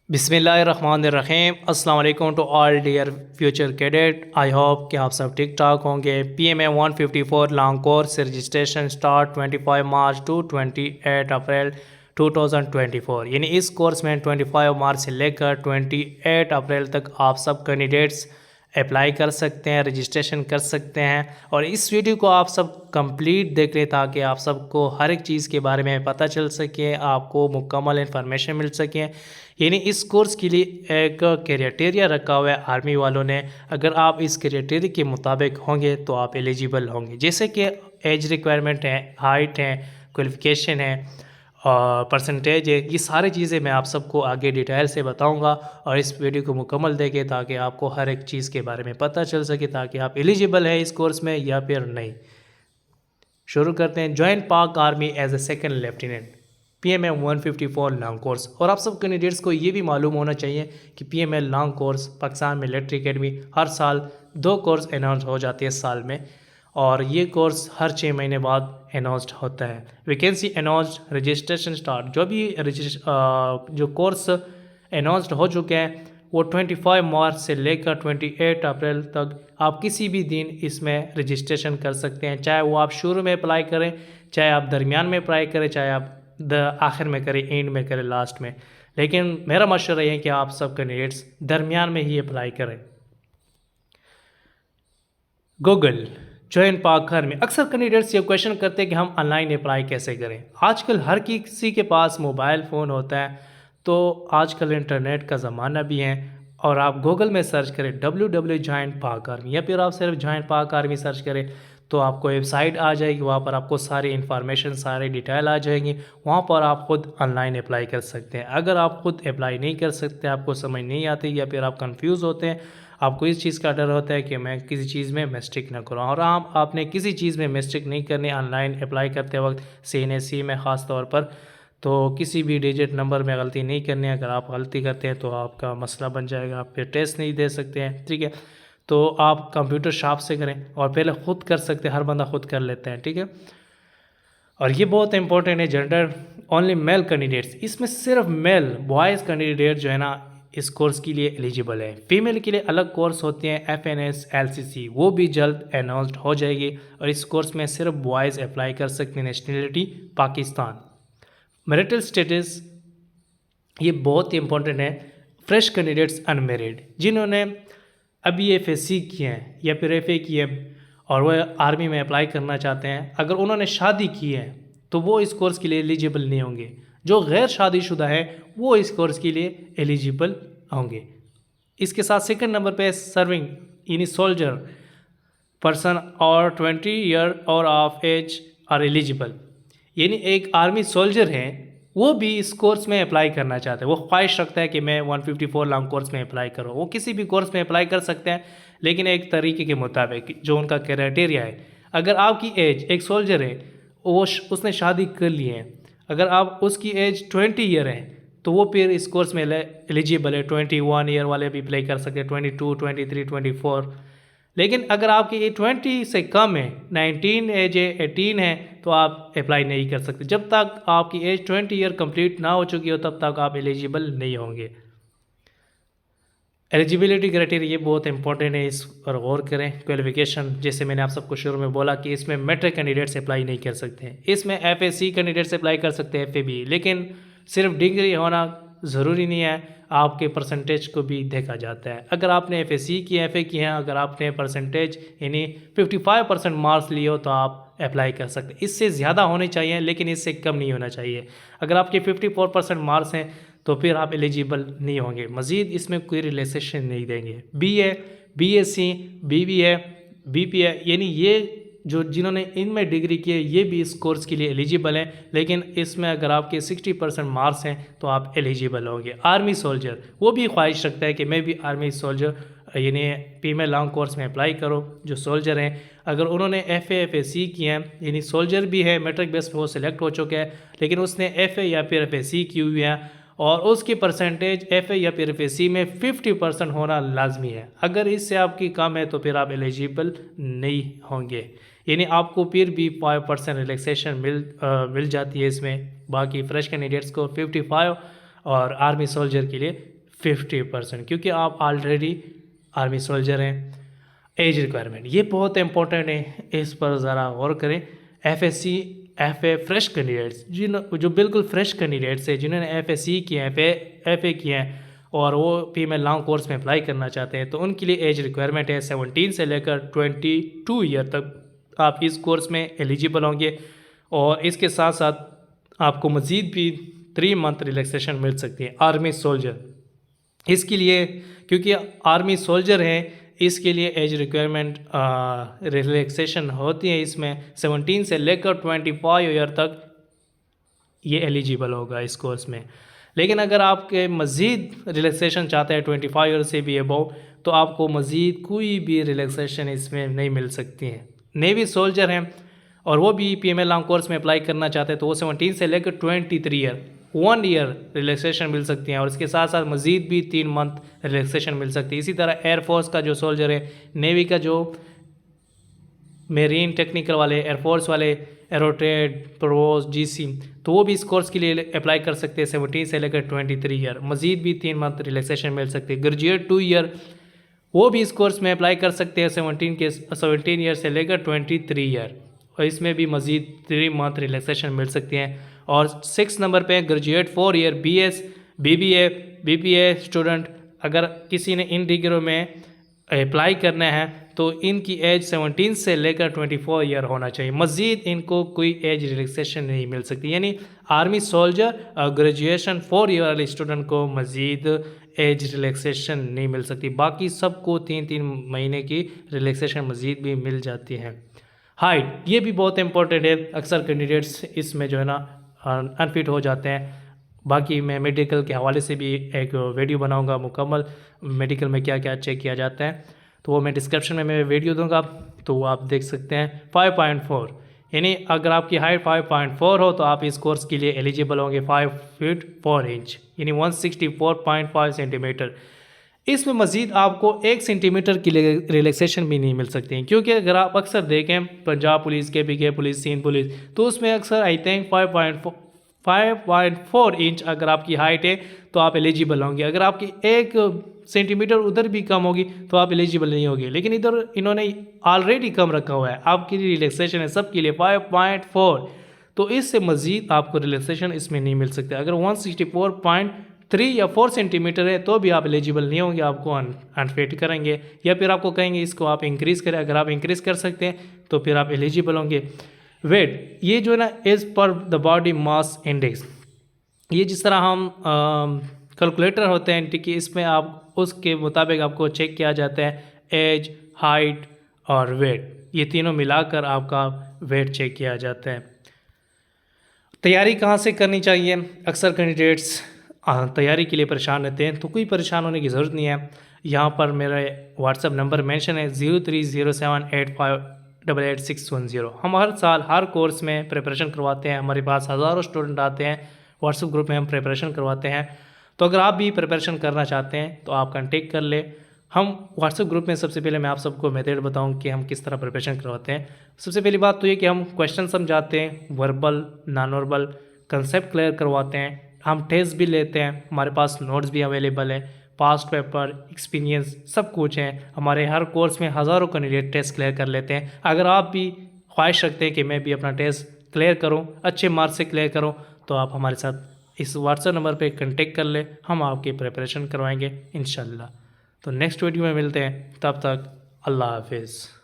बिस्मिल्लाहिर्रहमानिर्रहीम। अस्सलाम वालेकुम to all dear future cadet. I hope कि आप सब ठीक ठाक होंगे। PMA 154 long course registration start 25 March to 28 April 2024। यानी इस कोर्स में 25 मार्च से लेकर 28 अप्रैल तक आप सब कैंडिडेट्स अप्लाई कर सकते हैं, रजिस्ट्रेशन कर सकते हैं। और इस वीडियो को आप सब कंप्लीट देख लें ताकि आप सबको हर एक चीज़ के बारे में पता चल सके, आपको मुकम्मल इन्फॉर्मेशन मिल सके। यानी इस कोर्स के लिए एक क्राइटेरिया रखा हुआ है आर्मी वालों ने। अगर आप इस क्राइटेरिया के मुताबिक होंगे तो आप एलिजिबल होंगे। जैसे कि एज रिक्वायरमेंट है, हाइट है, क्वालिफ़िकेशन है और परसेंटेज है। ये सारी चीज़ें मैं आप सबको आगे डिटेल से बताऊंगा और इस वीडियो को मुकम्मल देखें ताकि आपको हर एक चीज़ के बारे में पता चल सके ताकि आप एलिजिबल है इस कोर्स में या फिर नहीं। शुरू करते हैं। Join Pak army as a second lieutenant, PMA 154 long course. और आप सब कैंडिडेट्स को ये भी मालूम होना चाहिए कि PMA long course Pakistan military academy हर साल 2 कोर्स अनाउंस हो जाते हैं साल में, और ये कोर्स हर 6 महीने बाद अनाउंस्ड होता है। Vacancy announced, registration start. जो कोर्स अनाउंस्ड हो चुके हैं वो 25 मार्च से लेकर 28 अप्रैल तक आप किसी भी दिन इसमें रजिस्ट्रेशन कर सकते हैं। चाहे वो आप शुरू में अप्लाई करें, चाहे आप दरमियान में अप्लाई करें, चाहे आप आखिर में करें, एंड में करें, लास्ट में। लेकिन मेरा मशवरा ये है कि आप सब कैंडिडेट्स दरमियान में ही अप्लाई करें। Google join Pak army. अक्सर कैंडिडेट्स ये क्वेश्चन करते हैं कि हम ऑनलाइन अप्लाई कैसे करें। आजकल हर किसी के पास मोबाइल फ़ोन होता है, तो आजकल इंटरनेट का ज़माना भी है और आप गूगल में सर्च करें www ज्वाइन पाक आर्मी, या फिर आप सिर्फ ज्वाइन पाक आर्मी सर्च करें तो आपको वेबसाइट आ जाएगी। वहाँ पर आपको सारी इन्फॉर्मेशन, सारी डिटेल आ जाएंगी। वहाँ पर आप ख़ुद ऑनलाइन अप्लाई कर सकते हैं। अगर आप ख़ुद अप्लाई नहीं कर सकते, आपको समझ नहीं आती या फिर आप कंफ्यूज होते हैं, आपको इस चीज़ का डर होता है कि मैं किसी चीज़ में मिस्टेक ना करूँ, और आपने किसी चीज़ में मिस्टेक नहीं करनी ऑनलाइन अप्लाई करते वक्त, CNSE में ख़ास तौर पर। तो किसी भी डिजिट नंबर में गलती नहीं करनी है। अगर आप गलती करते हैं तो आपका मसला बन जाएगा, आप फिर टेस्ट नहीं दे सकते हैं। ठीक है, तो आप कंप्यूटर शॉप से करें और पहले ख़ुद कर सकते हैं, हर बंदा खुद कर लेता है। ठीक है, और ये बहुत इंपॉर्टेंट है। जेंडर ओनली मेल कैंडिडेट्स, इसमें सिर्फ मेल बॉयज़ कैंडिडेट जो है ना इस कोर्स के लिए एलिजिबल है। फीमेल के लिए अलग कोर्स होते हैं, FNS LCC, वो भी जल्द अनाउंस्ड हो जाएगी। और इस कोर्स में सिर्फ बॉयज़ अप्लाई कर सकते हैं। नेशनलिटी पाकिस्तान। मैरिटल स्टेटस ये बहुत ही इंपॉर्टेंट है। फ्रेश कैंडिडेट्स अनमेरिड जिन्होंने अभी FSC किए हैं या फिर FA किए हैं और वह आर्मी में अप्लाई करना चाहते हैं, अगर उन्होंने शादी की है तो वो इस कोर्स के लिए एलिजिबल नहीं होंगे। जो गैर शादीशुदा है वो इस कोर्स के लिए एलिजिबल होंगे। इसके साथ सेकंड नंबर पे सर्विंग यानी सोल्जर पर्सन और 20 ईयर और ऑफ एज आर एलिजिबल। यानी एक आर्मी सोल्जर है, वो भी इस कोर्स में अप्लाई करना चाहते हैं। वो ख्वाहिश रखता है कि मैं 154 लॉन्ग कोर्स में अप्लाई करूँ। वो किसी भी कोर्स में अप्लाई कर सकते हैं, लेकिन एक तरीके के मुताबिक जो उनका क्राइटेरिया है। अगर आपकी एज, एक सोल्जर है वो उसने शादी कर ली है, अगर आप उसकी एज 20 ईयर है तो वो फिर इस कोर्स में एलिजिबल है। 21 ईयर वाले भी अप्लाई कर सकते हैं, 22, 23, 24। लेकिन अगर आपकी एज 20 से कम है, 19 एज है, 18 है, तो आप अप्लाई नहीं कर सकते। जब तक आपकी एज 20 ईयर कंप्लीट ना हो चुकी हो तब तक आप एलिजिबल नहीं होंगे। एलिजिबिलिटी क्राइटेरिया ये बहुत इंपॉर्टेंट है, इस पर गौर करें। क्वालिफिकेशन जैसे मैंने आप सबको शुरू में बोला कि इसमें मैट्रिक कैंडिडेट्स अप्लाई नहीं कर सकते हैं। इसमें FAC कैंडिडेट्स अप्लाई कर सकते हैं, FA भी, लेकिन सिर्फ डिग्री होना ज़रूरी नहीं है, आपके परसेंटेज को भी देखा जाता है। अगर आपने FAC की, FA की है, अगर आपने परसेंटेज यानी 55% मार्क्स लिए हो तो आप अप्लाई कर सकते हैं। इससे ज़्यादा होने चाहिए लेकिन इससे कम नहीं होना चाहिए। अगर आपके 54% मार्क्स हैं तो फिर आप एलिजिबल नहीं होंगे। मज़ीद इसमें कोई रिलैक्सेशन नहीं देंगे। BA, BSc, BBA, BPA यानी ये जो जिन्होंने इनमें डिग्री की है ये भी इस कोर्स के लिए एलिजिबल हैं, लेकिन इसमें अगर आपके 60% मार्क्स हैं तो आप एलिजिबल होंगे। आर्मी सोल्जर वो भी ख्वाहिश रखता है कि मैं भी आर्मी सोल्जर यानी PMA लॉन्ग कोर्स में अप्लाई करो। जो सोल्जर हैं अगर उन्होंने FA FAC किए हैं यानी सोल्जर भी है, मैट्रिक बेस पे वो सिलेक्ट हो चुका है, लेकिन उसने FA या फिर FAC की हुई है और उसकी परसेंटेज FA या फिर FAC में 50% होना लाजमी है। अगर इससे आपकी कम है तो फिर आप एलिजिबल नहीं होंगे। यानी आपको फिर भी 5% रिलैक्सेशन मिल जाती है इसमें। बाकी फ्रेश कैंडिडेट्स को 55 और आर्मी सोल्जर के लिए 50%, क्योंकि आप ऑलरेडी आर्मी सोल्जर हैं। एज रिक्वायरमेंट ये बहुत इंपॉर्टेंट है, इस पर ज़रा गौर करें। FSC FA फ्रेश कैंडिडेट्स, जो बिल्कुल फ्रेश कैंडिडेट्स है, जिन्होंने FSC किए हैं, FA किए हैं और वो फीमेल लॉन्ग कोर्स में अप्लाई करना चाहते हैं, तो उनके लिए एज रिक्वायरमेंट है 17 से लेकर 22 ईयर तक आप इस कोर्स में एलिजिबल होंगे। और इसके साथ साथ आपको मज़ीद भी 3 मंथ रिलैक्सेशन मिल सकती है। आर्मी सोल्जर इसके लिए, क्योंकि आर्मी सोल्जर हैं, इसके लिए एज रिक्वायरमेंट रिलैक्सेशन होती है। इसमें 17 से लेकर 25 ईयर तक ये एलिजिबल होगा इस कोर्स में। लेकिन अगर आपके मज़ीद रिलैक्सेशन चाहते हैं 25 ईयर से भी अबव, तो आपको मज़ीद कोई भी रिलैक्सेशन इसमें नहीं मिल सकती है। नेवी सोल्जर हैं और वो भी PML लॉन्ग कोर्स में अप्लाई करना चाहते हैं, तो वो 17 से लेकर 23 ईयर 1 ईयर रिलैक्सेशन मिल सकती हैं और इसके साथ साथ मज़ीद भी 3 मंथ रिलैक्सेशन मिल सकती है। इसी तरह एयरफोर्स का जो सोल्जर है, नेवी का जो मेरीन टेक्निकल वाले, एयरफोर्स वाले, एरोट्रेड, प्रोवोस, GC, तो वो भी इस कोर्स के लिए अप्लाई कर सकते हैं 17 से लेकर 23 ईयर, मज़ीद भी 3 मंथ रिलैक्सेशन मिल सकती है। ग्रेजुएट 2 ईयर वो भी इस कोर्स में अप्लाई कर सकते हैं 17 ईयर से लेकर 23 ईयर, और इसमें भी मज़ीद 3 मंथ रिलैक्सेशन मिल सकती हैं। और 6 नंबर पे graduate 4 year BS, BBA student, अगर किसी ने इन डिग्री में अप्लाई करना है तो इनकी एज 17 से लेकर 24 ईयर होना चाहिए, मज़ीद इनको कोई एज रिलैक्सेशन नहीं मिल सकती। यानी आर्मी सोल्जर और ग्रेजुएशन 4 ईयर वाले स्टूडेंट को मज़ीद एज रिलैक्सेशन नहीं मिल सकती, बाकी सबको 3-3 महीने की रिलैक्सेशन मज़ीद भी मिल जाती है। हाइट ये भी बहुत इंपॉर्टेंट है, अक्सर कैंडिडेट्स इसमें जो है ना अनफिट हो जाते हैं। बाकी मैं मेडिकल के हवाले से भी एक वीडियो बनाऊंगा मुकम्मल, मेडिकल में क्या क्या चेक किया जाता है, तो वो मैं डिस्क्रिप्शन में मैं वीडियो दूंगा, तो वो आप देख सकते हैं। 5.4 यानी अगर आपकी हाइट 5.4 हो तो आप इस कोर्स के लिए एलिजिबल होंगे। 5 फीट 4 इंच यानी 164.5 सेंटीमीटर। इसमें मज़ीद आपको 1 सेंटीमीटर की रिलैक्सेशन भी नहीं मिल सकती है, क्योंकि अगर आप अक्सर देखें Punjab police, KPK police, Sindh police, तो उसमें अक्सर आई थिंक 5.4 इंच अगर आपकी हाइट है तो आप एलिजिबल होंगे। अगर आपकी 1 सेंटीमीटर उधर भी कम होगी तो आप एलिजिबल नहीं होगी, लेकिन इधर इन्होंने ऑलरेडी कम रखा हुआ है, आपकी रिलैक्सेशन है सबके लिए 5.4, तो इससे मज़ीद आपको रिलैक्सेशन इसमें नहीं मिल सकता। अगर 164.3 या 4 सेंटीमीटर है तो भी आप एलिजिबल नहीं होंगे, आपको अनफिट करेंगे या फिर आपको कहेंगे इसको आप इंक्रीज़ करें। अगर आप इंक्रीज़ कर सकते हैं तो फिर आप एलिजिबल होंगे। वेट ये जो है ना as per the body mass index, ये जिस तरह हम कैलकुलेटर होते हैं कि इसमें आप उसके मुताबिक आपको चेक किया जाता है एज, हाइट और वेट, ये तीनों मिलाकर आपका वेट चेक किया जाता है। तैयारी कहाँ से करनी चाहिए? अक्सर कैंडिडेट्स तैयारी के लिए परेशान रहते हैं, तो कोई परेशान होने की ज़रूरत नहीं है। यहाँ पर मेरा व्हाट्सएप नंबर मेंशन है 030785888610। हम हर साल हर कोर्स में प्रिपरेशन करवाते हैं, हमारे पास हज़ारों स्टूडेंट आते हैं, व्हाट्सएप ग्रुप में हम प्रिपरेशन करवाते हैं। तो अगर आप भी प्रिपरेशन करना चाहते हैं तो आप कांटेक्ट कर ले। हम व्हाट्सएप ग्रुप में सबसे पहले मैं आप सबको मेथड बताऊं कि हम किस तरह प्रिपरेशन करवाते हैं। सबसे पहली बात तो ये कि हम क्वेश्चन समझाते हैं, verbal non verbal concept clear करवाते हैं, हम टेस्ट भी लेते हैं, हमारे पास नोट्स भी अवेलेबल है, पास्ट पेपर, एक्सपीरियंस सब कुछ है। हमारे हर कोर्स में हज़ारों कैंडिडेट टेस्ट क्लियर कर लेते हैं। अगर आप भी ख्वाहिश रखते हैं कि मैं भी अपना टेस्ट क्लियर करूं, अच्छे मार्क्स से क्लियर करूं, तो आप हमारे साथ इस व्हाट्सएप नंबर पे कांटेक्ट कर ले, हम आपकी प्रिपरेशन करवाएंगे इंशाल्लाह। तो नेक्स्ट वीडियो में मिलते हैं, तब तक अल्लाह हाफिज़।